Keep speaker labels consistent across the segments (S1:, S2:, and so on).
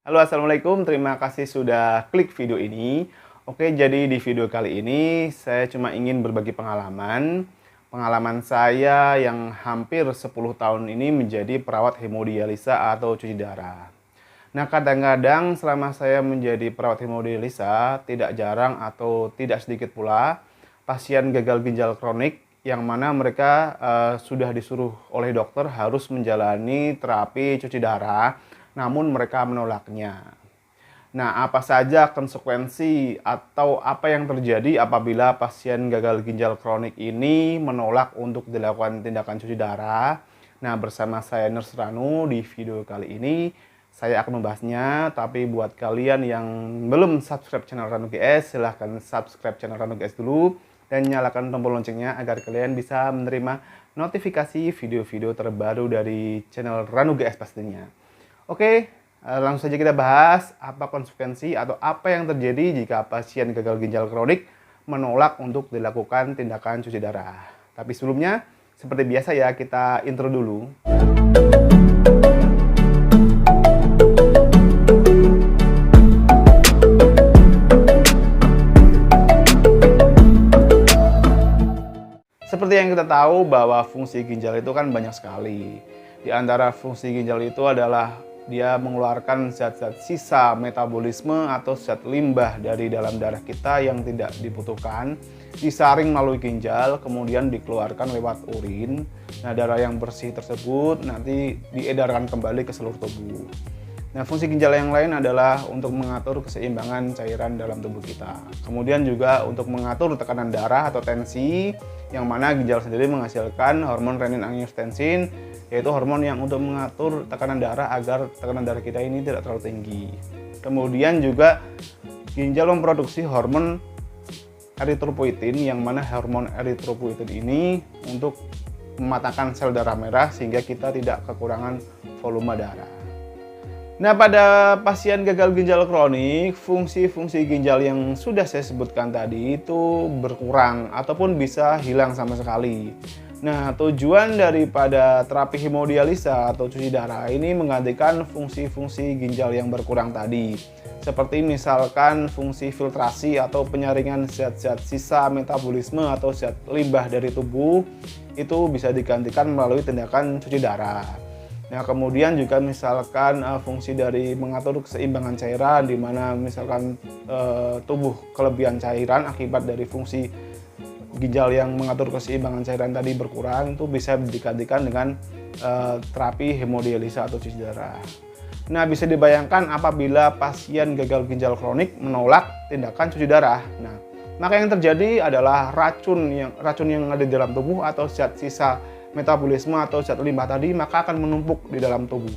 S1: Halo, assalamualaikum. Terima kasih sudah klik video ini. Oke, jadi di video kali ini saya cuma ingin berbagi pengalaman. Pengalaman saya yang hampir 10 tahun ini menjadi perawat hemodialisa atau cuci darah. Nah, kadang-kadang selama saya menjadi perawat hemodialisa, tidak jarang atau tidak sedikit pula pasien gagal ginjal kronik yang mana mereka sudah disuruh oleh dokter harus menjalani terapi cuci darah, namun mereka menolaknya. Nah, apa saja konsekuensi atau apa yang terjadi apabila pasien gagal ginjal kronik ini menolak untuk dilakukan tindakan cuci darah? Nah, bersama saya Nurse Ranu di video kali ini saya akan membahasnya. Tapi buat kalian yang belum subscribe channel Ranu GS, silahkan subscribe channel Ranu GS dulu dan nyalakan tombol loncengnya agar kalian bisa menerima notifikasi video-video terbaru dari channel Ranu GS pastinya. Oke, langsung saja kita bahas apa konsekuensi atau apa yang terjadi jika pasien gagal ginjal kronik menolak untuk dilakukan tindakan cuci darah. Tapi sebelumnya, seperti biasa ya, kita intro dulu. Seperti yang kita tahu bahwa fungsi ginjal itu kan banyak sekali. Di antara fungsi ginjal itu adalah dia mengeluarkan zat-zat sisa metabolisme atau zat limbah dari dalam darah kita yang tidak dibutuhkan, disaring melalui ginjal, kemudian dikeluarkan lewat urin. Nah, darah yang bersih tersebut nanti diedarkan kembali ke seluruh tubuh. Nah, fungsi ginjal yang lain adalah untuk mengatur keseimbangan cairan dalam tubuh kita. Kemudian juga untuk mengatur tekanan darah atau tensi, yang mana ginjal sendiri menghasilkan hormon renin-angiotensin, yaitu hormon yang untuk mengatur tekanan darah agar tekanan darah kita ini tidak terlalu tinggi. Kemudian juga ginjal memproduksi hormon eritropoietin, yang mana hormon eritropoietin ini untuk mematahkan sel darah merah sehingga kita tidak kekurangan volume darah. Nah, pada pasien gagal ginjal kronik, fungsi-fungsi ginjal yang sudah saya sebutkan tadi itu berkurang ataupun bisa hilang sama sekali. Nah, tujuan daripada terapi hemodialisa atau cuci darah ini menggantikan fungsi-fungsi ginjal yang berkurang tadi. Seperti misalkan fungsi filtrasi atau penyaringan zat-zat sisa metabolisme atau zat limbah dari tubuh itu bisa digantikan melalui tindakan cuci darah. Nah, kemudian juga misalkan fungsi dari mengatur keseimbangan cairan, di mana misalkan tubuh kelebihan cairan akibat dari fungsi ginjal yang mengatur keseimbangan cairan tadi berkurang, itu bisa digantikan dengan terapi hemodialisa atau cuci darah. Nah, bisa dibayangkan apabila pasien gagal ginjal kronik menolak tindakan cuci darah. Nah, maka yang terjadi adalah racun yang ada di dalam tubuh atau zat sisa metabolisme atau zat limbah tadi maka akan menumpuk di dalam tubuh.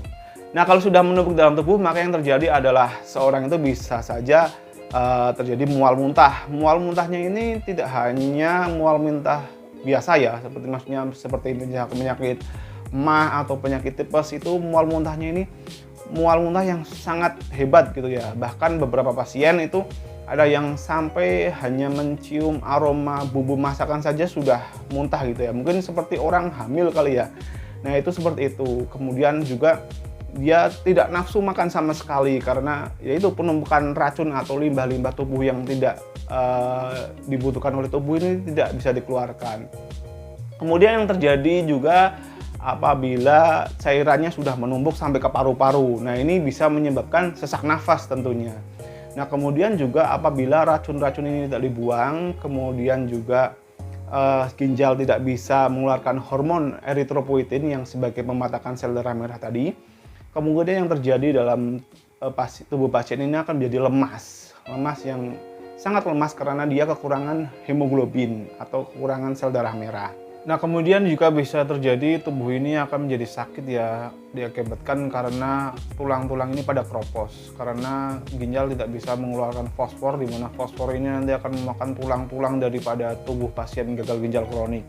S1: Nah, kalau sudah menumpuk di dalam tubuh, maka yang terjadi adalah seorang itu bisa saja terjadi mual muntah. Mual muntahnya ini tidak hanya mual muntah biasa ya, seperti penyakit MAH atau penyakit tipes. Itu mual muntahnya ini mual muntah yang sangat hebat gitu ya. Bahkan beberapa pasien itu ada yang sampai hanya mencium aroma bumbu masakan saja sudah muntah gitu ya. Mungkin seperti orang hamil kali ya. Nah, itu seperti itu. Kemudian juga dia tidak nafsu makan sama sekali karena yaitu penumpukan racun atau limbah-limbah tubuh yang tidak dibutuhkan oleh tubuh ini tidak bisa dikeluarkan. Kemudian yang terjadi juga apabila cairannya sudah menumpuk sampai ke paru-paru. Nah, ini bisa menyebabkan sesak nafas tentunya. Nah, kemudian juga apabila racun-racun ini tidak dibuang, kemudian juga ginjal tidak bisa mengeluarkan hormon eritropoietin yang sebagai pematahkan sel darah merah tadi, kemudian yang terjadi dalam tubuh pasien ini akan menjadi lemas yang sangat lemas karena dia kekurangan hemoglobin atau kekurangan sel darah merah. Nah, kemudian juga bisa terjadi tubuh ini akan menjadi sakit ya, diakibatkan karena tulang-tulang ini pada keropos karena ginjal tidak bisa mengeluarkan fosfor, di mana fosfor ini nanti akan memakan tulang-tulang daripada tubuh pasien gagal ginjal kronik.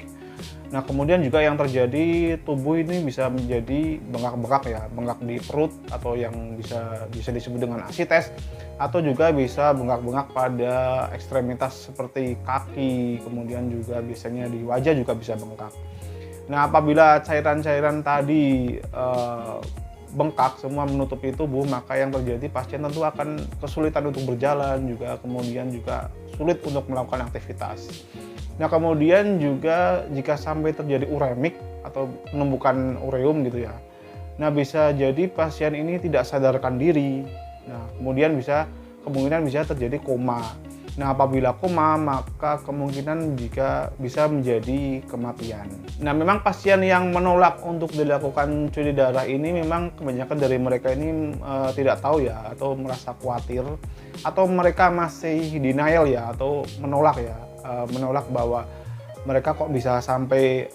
S1: Nah, kemudian juga yang terjadi tubuh ini bisa menjadi bengkak-bengkak ya, bengkak di perut atau yang bisa disebut dengan asites, atau juga bisa bengkak-bengkak pada ekstremitas seperti kaki, kemudian juga biasanya di wajah juga bisa bengkak. Nah, apabila cairan-cairan tadi bengkak, semua menutupi tubuh, maka yang terjadi pasien tentu akan kesulitan untuk berjalan, juga kemudian juga sulit untuk melakukan aktivitas. Nah, kemudian juga jika sampai terjadi uremik atau penumbukan ureum gitu ya. Nah, bisa jadi pasien ini tidak sadarkan diri. Nah, kemudian kemungkinan bisa terjadi koma. Nah, apabila koma, maka kemungkinan jika bisa menjadi kematian. Nah, memang pasien yang menolak untuk dilakukan cuci darah ini memang kebanyakan dari mereka ini tidak tahu ya, atau merasa khawatir, atau mereka masih denial ya, atau menolak ya, menolak bahwa mereka kok bisa sampai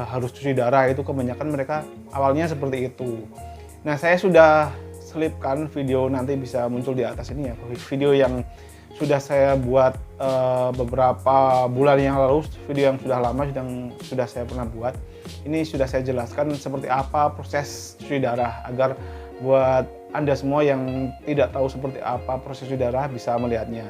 S1: harus cuci darah. Itu kebanyakan mereka awalnya seperti itu. Nah, saya sudah selipkan video, nanti bisa muncul di atas ini ya, video yang sudah saya buat beberapa bulan yang lalu, video yang sudah lama sudah saya pernah buat. Ini sudah saya jelaskan seperti apa proses cuci darah, agar buat Anda semua yang tidak tahu seperti apa proses cuci darah bisa melihatnya.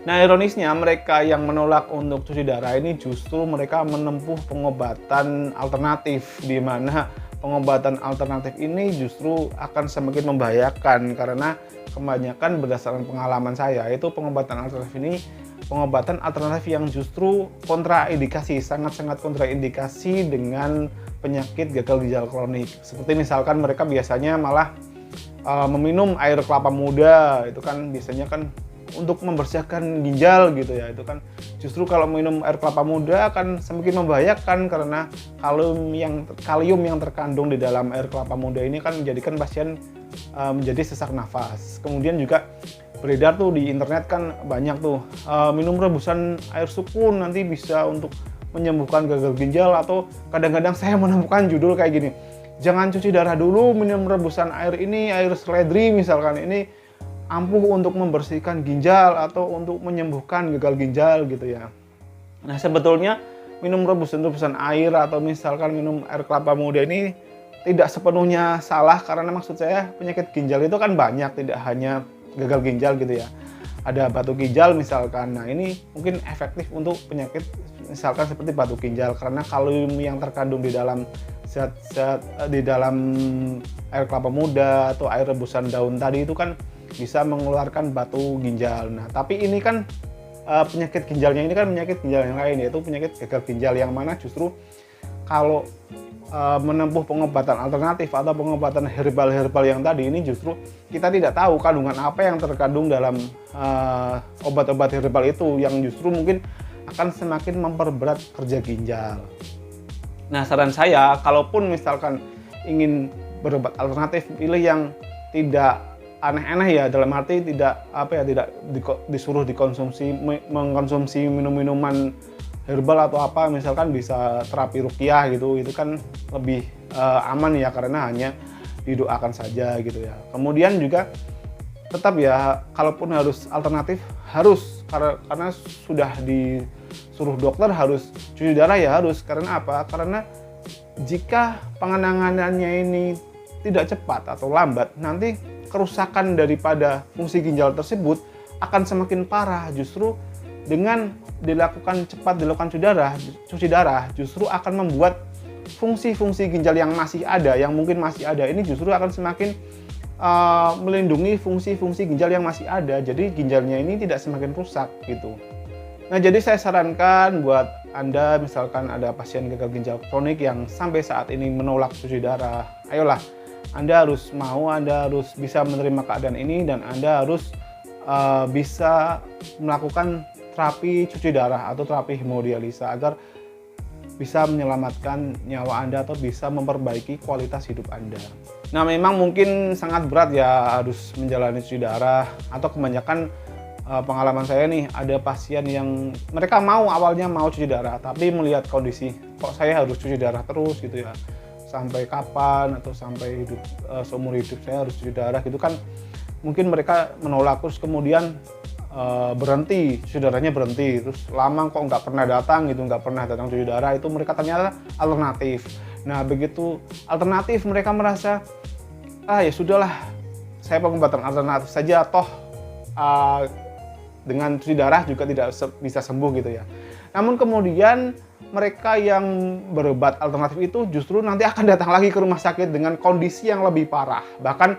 S1: Nah, ironisnya mereka yang menolak untuk cuci darah ini justru mereka menempuh pengobatan alternatif, di mana pengobatan alternatif ini justru akan semakin membahayakan, karena kebanyakan berdasarkan pengalaman saya itu pengobatan alternatif yang justru kontraindikasi, sangat-sangat kontraindikasi dengan penyakit gagal ginjal kronik. Seperti misalkan mereka biasanya malah meminum air kelapa muda, itu kan biasanya kan untuk membersihkan ginjal gitu ya. Itu kan justru kalau minum air kelapa muda akan semakin membahayakan, karena kalium yang terkandung di dalam air kelapa muda ini kan menjadikan pasien menjadi sesak nafas. Kemudian juga beredar tuh di internet kan banyak tuh minum rebusan air sukun nanti bisa untuk menyembuhkan gagal ginjal, atau kadang-kadang saya menemukan judul kayak gini, jangan cuci darah dulu, minum rebusan air ini, air seledri misalkan, ini ampuh untuk membersihkan ginjal atau untuk menyembuhkan gagal ginjal gitu ya. Nah, sebetulnya minum rebusan air atau misalkan minum air kelapa muda ini tidak sepenuhnya salah, karena maksud saya penyakit ginjal itu kan banyak, tidak hanya gagal ginjal gitu ya. Ada batu ginjal misalkan. Nah, ini mungkin efektif untuk penyakit misalkan seperti batu ginjal, karena kalium yang terkandung di dalam zat-zat di dalam air kelapa muda atau air rebusan daun tadi itu kan bisa mengeluarkan batu ginjal. Nah, tapi ini kan penyakit ginjalnya ini kan penyakit ginjal yang lain, yaitu penyakit gagal ginjal, yang mana justru kalau menempuh pengobatan alternatif atau pengobatan herbal yang tadi ini, justru kita tidak tahu kandungan apa yang terkandung dalam obat-obat herbal itu, yang justru mungkin akan semakin memperberat kerja ginjal. Nah, saran saya, kalaupun misalkan ingin berobat alternatif, pilih yang tidak aneh-aneh ya, dalam arti tidak disuruh mengkonsumsi minum-minuman herbal atau apa, misalkan bisa terapi ruqyah gitu, itu kan lebih aman ya, karena hanya didoakan saja gitu ya. Kemudian juga tetap ya, kalaupun harus alternatif, harus karena sudah disuruh dokter harus cuci darah ya harus. Karena apa? Karena jika penanganannya ini tidak cepat atau lambat, nanti kerusakan daripada fungsi ginjal tersebut akan semakin parah. Justru dengan dilakukan cuci darah justru akan membuat fungsi-fungsi ginjal yang masih ada, yang mungkin masih ada ini justru akan semakin melindungi fungsi-fungsi ginjal yang masih ada. Jadi ginjalnya ini tidak semakin rusak gitu. Nah, jadi saya sarankan buat Anda, misalkan ada pasien gagal ginjal kronik yang sampai saat ini menolak cuci darah, ayolah, Anda harus bisa menerima keadaan ini, dan Anda harus bisa melakukan terapi cuci darah atau terapi hemodialisa agar bisa menyelamatkan nyawa Anda atau bisa memperbaiki kualitas hidup Anda. Nah, memang mungkin sangat berat ya harus menjalani cuci darah, atau kebanyakan pengalaman saya nih, ada pasien yang mereka awalnya mau cuci darah, tapi melihat kondisi, kok saya harus cuci darah terus gitu ya, sampai kapan atau sampai seumur hidup saya harus cuci darah gitu kan, mungkin mereka menolak, terus kemudian berhenti, cuci darahnya berhenti, terus lama kok nggak pernah datang cuci darah. Itu mereka ternyata alternatif. Nah, begitu alternatif mereka merasa, ya sudahlah, saya pengobatan alternatif saja, toh dengan cuci darah juga tidak bisa sembuh gitu ya. Namun kemudian mereka yang berobat alternatif itu justru nanti akan datang lagi ke rumah sakit dengan kondisi yang lebih parah. Bahkan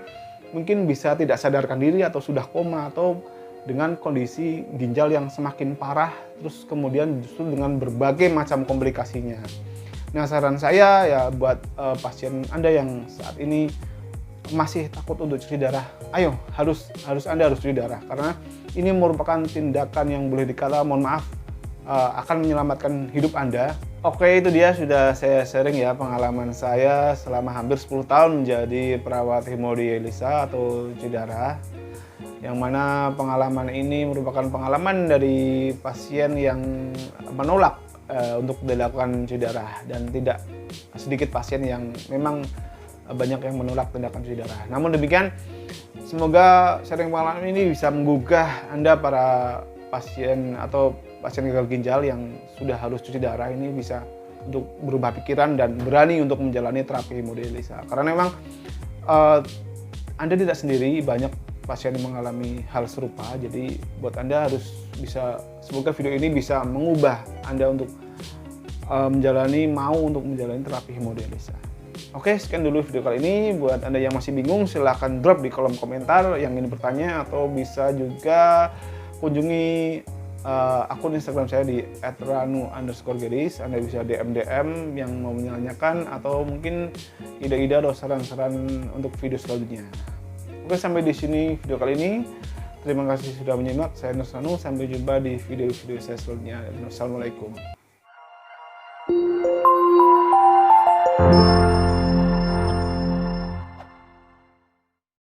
S1: mungkin bisa tidak sadarkan diri atau sudah koma atau dengan kondisi ginjal yang semakin parah, terus kemudian justru dengan berbagai macam komplikasinya. Nah, saran saya ya buat pasien Anda yang saat ini masih takut untuk cuci darah, ayo harus Anda harus cuci darah, karena ini merupakan tindakan yang boleh dikata, mohon maaf, akan menyelamatkan hidup Anda. Oke, itu dia sudah saya sharing ya pengalaman saya selama hampir 10 tahun menjadi perawat hemodialisa atau cuci darah, yang mana pengalaman ini merupakan pengalaman dari pasien yang menolak untuk dilakukan cuci darah, dan tidak sedikit pasien yang memang banyak yang menolak tindakan cuci darah. Namun demikian, semoga sharing pengalaman ini bisa menggugah Anda para pasien atau pasien gagal ginjal yang sudah harus cuci darah ini bisa untuk berubah pikiran dan berani untuk menjalani terapi hemodialisa. Karena memang Anda tidak sendiri, banyak pasien yang mengalami hal serupa. Jadi buat Anda harus bisa, semoga video ini bisa mengubah Anda untuk mau untuk menjalani terapi hemodialisa. Oke, sekian dulu video kali ini. Buat Anda yang masih bingung, silahkan drop di kolom komentar yang ingin bertanya, atau bisa juga kunjungi akun Instagram saya di @ranu_gadis. Anda bisa DM yang mau menanyakan atau mungkin ide-ide atau saran-saran untuk video selanjutnya. Oke, sampai di sini video kali ini. Terima kasih sudah menyimak. Saya Nur Ranu. Sampai jumpa di video-video saya selanjutnya. Wassalamualaikum.